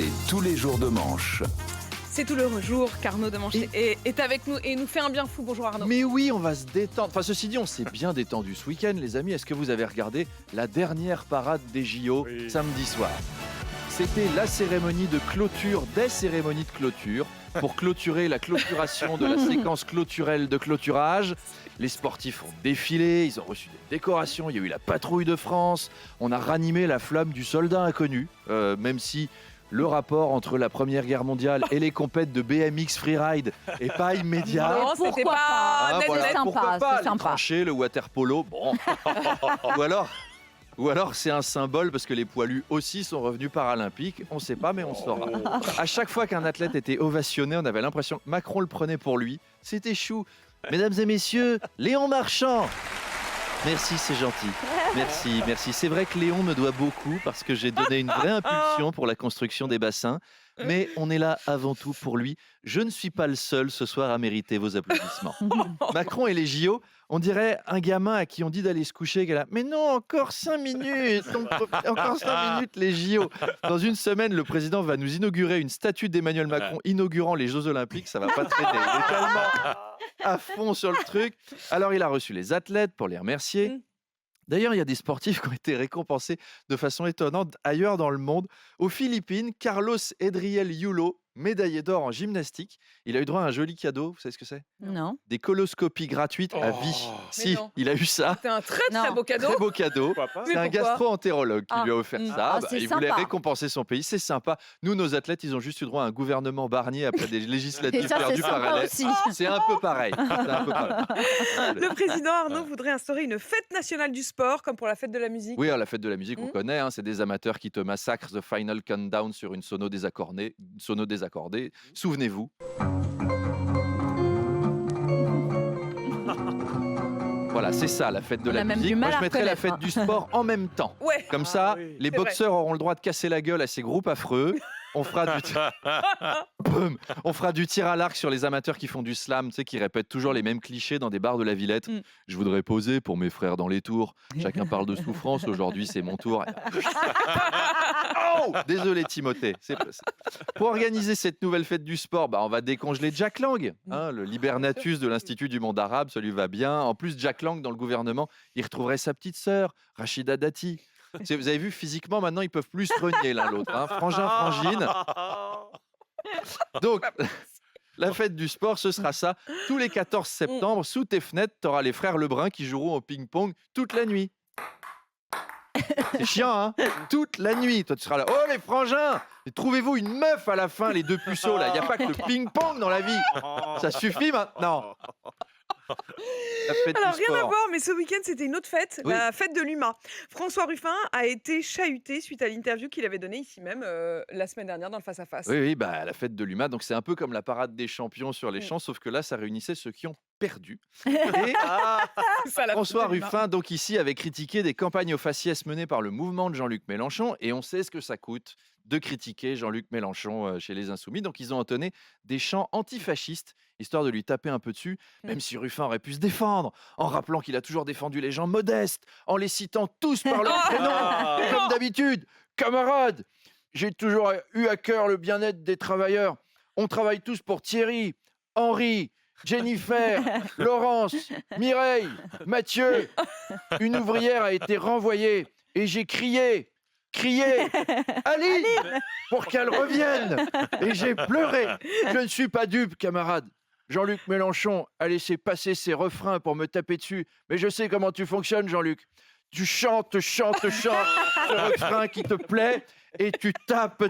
C'est tous les jours de manche. C'est tout le jour qu'Arnaud de Manche est avec nous et nous fait un bien fou. Bonjour Arnaud. Mais oui, on va se détendre. Enfin, ceci dit, on s'est bien détendu ce week-end, les amis. Est-ce que vous avez regardé la dernière parade des JO samedi soir? C'était la cérémonie de clôture des cérémonies de clôture pour clôturer la clôturation de la séquence clôturelle de clôturage. Les sportifs ont défilé, ils ont reçu des décorations, il y a eu la patrouille de France, on a ranimé la flamme du soldat inconnu, même si le rapport entre la Première Guerre mondiale et les compètes de BMX freeride n'est pas immédiat. Non, c'était pas voilà, sympa, pourquoi pas, c'est les sympa. tranchées, le water polo, bon. Ou alors c'est un symbole parce que les poilus aussi sont revenus paralympiques. On ne sait pas, mais on saura. À chaque fois qu'un athlète était ovationné, on avait l'impression que Macron le prenait pour lui. C'était chou. Mesdames et messieurs, Léon Marchand. Merci, c'est gentil. Merci, merci. C'est vrai que Léon me doit beaucoup parce que j'ai donné une vraie impulsion pour la construction des bassins. Mais on est là avant tout pour lui. Je ne suis pas le seul ce soir à mériter vos applaudissements. Macron et les JO, on dirait un gamin à qui on dit d'aller se coucher. Qui est là, mais non, encore 5 minutes. Encore 5 minutes les JO. Dans une semaine, le président va nous inaugurer une statue d'Emmanuel Macron inaugurant les Jeux Olympiques. Ça va pas traîner. Il est tellement à fond sur le truc. Alors, il a reçu les athlètes pour les remercier. D'ailleurs, il y a des sportifs qui ont été récompensés de façon étonnante ailleurs dans le monde. Aux Philippines, Carlos Edriel Yulo, médaillé d'or en gymnastique, il a eu droit à un joli cadeau. Vous savez ce que c'est? Non. Des coloscopies gratuites à vie. Si, non. il a eu ça. C'était un très beau cadeau. Très beau cadeau. Mais C'est un pourquoi gastro-entérologue qui lui a offert ça. Ah, c'est Il voulait sympa. récompenser son pays. C'est sympa. Nous, nos athlètes, ils ont juste eu droit à un gouvernement Barnier après des Et législatives ça, c'est perdues par sympa LS. aussi. C'est un peu pareil. C'est un peu pareil. Le président Arnaud voudrait instaurer une fête nationale du sport, comme pour la fête de la musique. Oui, à la fête de la musique, on connaît, hein, c'est des amateurs qui te massacrent The Final Countdown sur une sono désaccordée. Souvenez-vous. Voilà, c'est ça, la fête de On la a même musique. du mal Moi, je à mettrais la reconnaître, fête du sport en même temps. Ouais. Comme ça, les c'est boxeurs auront le droit de casser la gueule à ces groupes affreux. On fera du Boum. On fera du tir à l'arc sur les amateurs qui font du slam, tu sais, qui répètent toujours les mêmes clichés dans des bars de la Villette. Je voudrais poser pour mes frères dans les tours. Chacun parle de souffrance. Aujourd'hui, c'est mon tour. Oh, désolé Timothée. Pour organiser cette nouvelle fête du sport, on va décongeler Jack Lang, hein, le libernatus de l'Institut du monde arabe. Ça lui va bien. En plus, Jack Lang, dans le gouvernement, il retrouverait sa petite sœur, Rachida Dati. Vous avez vu, physiquement, maintenant, ils peuvent plus se renier l'un l'autre. Hein. Frangin, frangine. Donc, la fête du sport, ce sera ça. Tous les 14 septembre, sous tes fenêtres, tu auras les frères Lebrun qui joueront au ping-pong toute la nuit. C'est chiant, hein? Toute la nuit. Toi, tu seras là. Oh, les frangins! Et trouvez-vous une meuf à la fin, les deux puceaux, là. Il n'y a pas que le ping-pong dans la vie. Ça suffit maintenant. La fête Alors, du rien sport. à voir, mais ce week-end, c'était une autre fête, Oui. la fête de l'UMA. François Ruffin a été chahuté suite à l'interview qu'il avait donnée ici même la semaine dernière dans le Face-à-Face. Oui, la fête de l'UMA, donc c'est un peu comme la parade des champions sur les champs, sauf que là, ça réunissait ceux qui ont perdu. Et Ça, la François fête de l'UMA. Ruffin, donc ici, avait critiqué des campagnes au faciès menées par le mouvement de Jean-Luc Mélenchon, et on sait ce que ça coûte de critiquer Jean-Luc Mélenchon chez les Insoumis. Donc ils ont entonné des chants antifascistes, histoire de lui taper un peu dessus, même si Ruffin aurait pu se défendre, en rappelant qu'il a toujours défendu les gens modestes, en les citant tous par leur prénom, comme d'habitude. Camarades, j'ai toujours eu à cœur le bien-être des travailleurs. On travaille tous pour Thierry, Henri, Jennifer, Laurence, Mireille, Mathieu. Une ouvrière a été renvoyée et j'ai crié, Aline, pour qu'elle revienne. Et j'ai pleuré. Je ne suis pas dupe, camarade. Jean-Luc Mélenchon a laissé passer ses refrains pour me taper dessus. Mais je sais comment tu fonctionnes, Jean-Luc. Tu chantes ce refrain qui te plaît et tu tapes.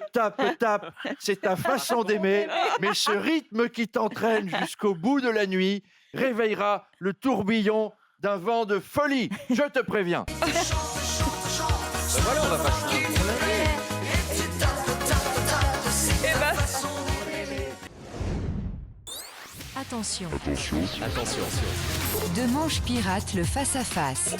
C'est ta façon d'aimer. Mais ce rythme qui t'entraîne jusqu'au bout de la nuit réveillera le tourbillon d'un vent de folie. Je te préviens. Voilà, on va pas chanter. Eh ben, Attention, Attention. de Manche Pirate, le face-à-face.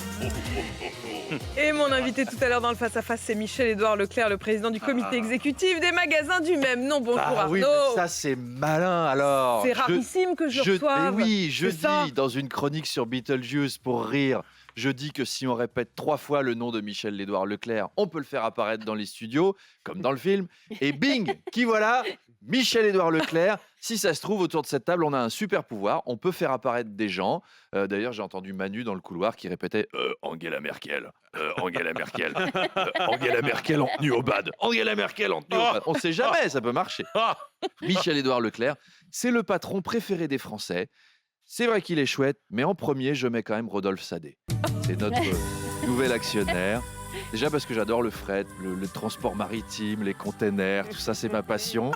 et mon invité tout à l'heure dans le Face-à-Face, c'est Michel-Édouard Leclerc, le président du comité exécutif des magasins du même nom. Bonjour Ah oui, Arnaud. mais ça c'est malin alors. C'est rarissime que je reçoive. Mais oui, C'est ça. jeudi, dans une chronique sur Beetlejuice pour rire, Je dis que si on répète 3 fois le nom de Michel-Édouard Leclerc, on peut le faire apparaître dans les studios, comme dans le film. Et bing, qui voilà, Michel-Édouard Leclerc. Si ça se trouve, autour de cette table, on a un super pouvoir. On peut faire apparaître des gens. D'ailleurs, j'ai entendu Manu dans le couloir qui répétait Angela Merkel, Angela Merkel, Angela Merkel en tenue au bad, Angela Merkel en tenue au bad. On ne sait jamais, ça peut marcher. Michel-Édouard Leclerc, c'est le patron préféré des Français. C'est vrai qu'il est chouette, mais en premier, je mets quand même Rodolphe Sadet. C'est notre nouvel actionnaire. Déjà parce que j'adore le fret, le transport maritime, les containers, tout ça, c'est ma passion.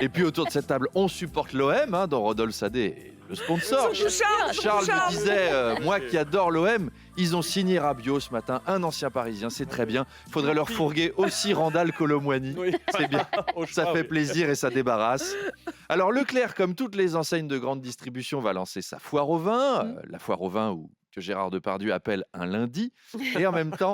Et puis autour de cette table, on supporte l'OM, hein, dans Rodolphe Sadet, le sponsor. Charles me disait, moi qui adore l'OM, ils ont signé Rabiot ce matin, un ancien Parisien, c'est très bien. Il faudrait leur fourguer aussi Randall Colomwani. Oui. C'est bien, ça fait plaisir et ça débarrasse. Alors Leclerc, comme toutes les enseignes de grande distribution, va lancer sa foire au vin, la foire au vin que Gérard Depardieu appelle un lundi. Et en même temps,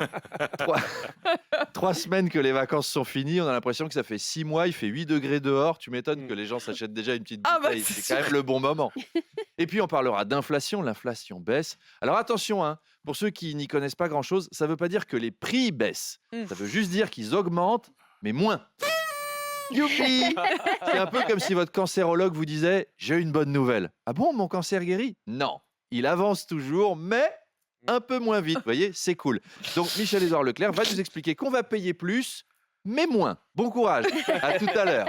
3 semaines que les vacances sont finies, on a l'impression que ça fait 6 mois, il fait 8 degrés dehors. Tu m'étonnes que les gens s'achètent déjà une petite bouteille. C'est quand même le bon moment. Et puis, on parlera d'inflation. L'inflation baisse. Alors attention, hein, pour ceux qui n'y connaissent pas grand-chose, ça ne veut pas dire que les prix baissent. Ça veut juste dire qu'ils augmentent, mais moins. Youpi! C'est un peu comme si votre cancérologue vous disait « J'ai une bonne nouvelle ». Ah bon, mon cancer guérit? Non. Il avance toujours, mais un peu moins vite. Vous voyez, c'est cool. Donc, Michel-Édouard Leclerc va nous expliquer qu'on va payer plus, mais moins. Bon courage. À tout à l'heure.